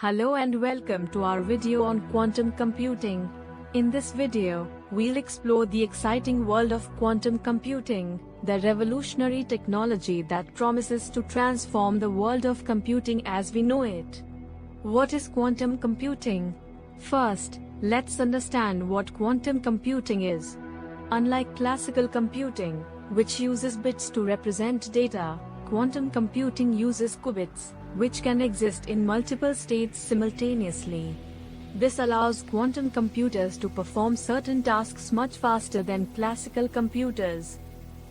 Hello and welcome to our video on quantum computing. In this video, we'll explore the exciting world of quantum computing, the revolutionary technology that promises to transform the world of computing as we know it. What is quantum computing? First, let's understand what quantum computing is. Unlike classical computing, which uses bits to represent data, quantum computing uses qubits, which can exist in multiple states simultaneously. This allows quantum computers to perform certain tasks much faster than classical computers.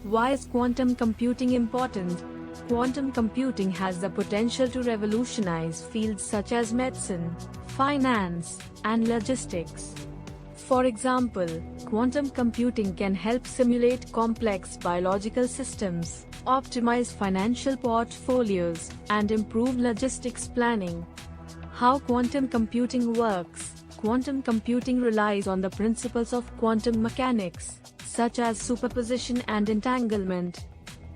Why is quantum computing important? Quantum computing has the potential to revolutionize fields such as medicine, finance, and logistics. For example, quantum computing can help simulate complex biological systems, optimize financial portfolios, and improve logistics planning. How quantum computing works? Quantum computing relies on the principles of quantum mechanics, such as superposition and entanglement.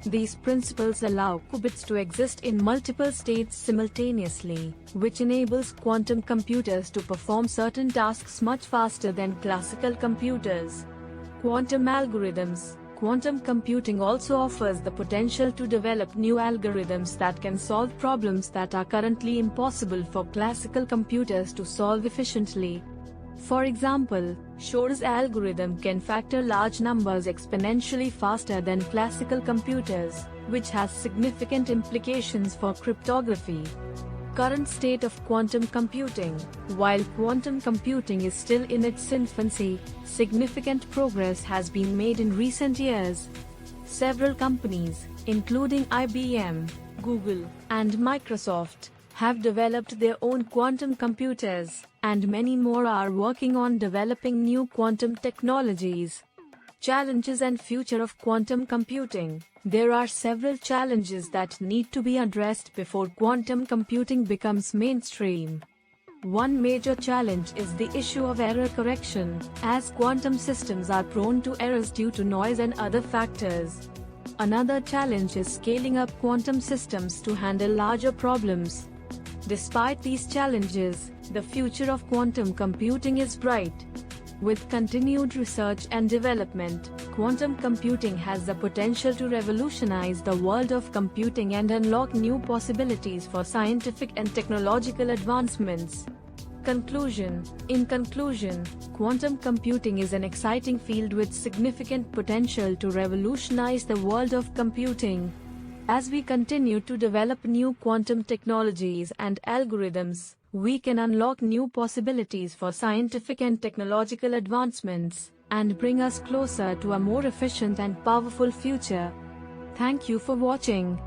These principles allow qubits to exist in multiple states simultaneously, which enables quantum computers to perform certain tasks much faster than classical computers. Quantum algorithms. Quantum computing also offers the potential to develop new algorithms that can solve problems that are currently impossible for classical computers to solve efficiently. For example, Shor's algorithm can factor large numbers exponentially faster than classical computers, which has significant implications for cryptography. Current state of quantum computing. While quantum computing is still in its infancy, significant progress has been made in recent years. Several companies, including IBM, Google, and Microsoft, have developed their own quantum computers, and many more are working on developing new quantum technologies. Challenges and future of quantum computing. There are several challenges that need to be addressed before quantum computing becomes mainstream. One major challenge is the issue of error correction, as quantum systems are prone to errors due to noise and other factors. Another challenge is scaling up quantum systems to handle larger problems. Despite these challenges, the future of quantum computing is bright. With continued research and development, quantum computing has the potential to revolutionize the world of computing and unlock new possibilities for scientific and technological advancements. Conclusion. In conclusion, quantum computing is an exciting field with significant potential to revolutionize the world of computing. As we continue to develop new quantum technologies and algorithms, we can unlock new possibilities for scientific and technological advancements, and bring us closer to a more efficient and powerful future. Thank you for watching.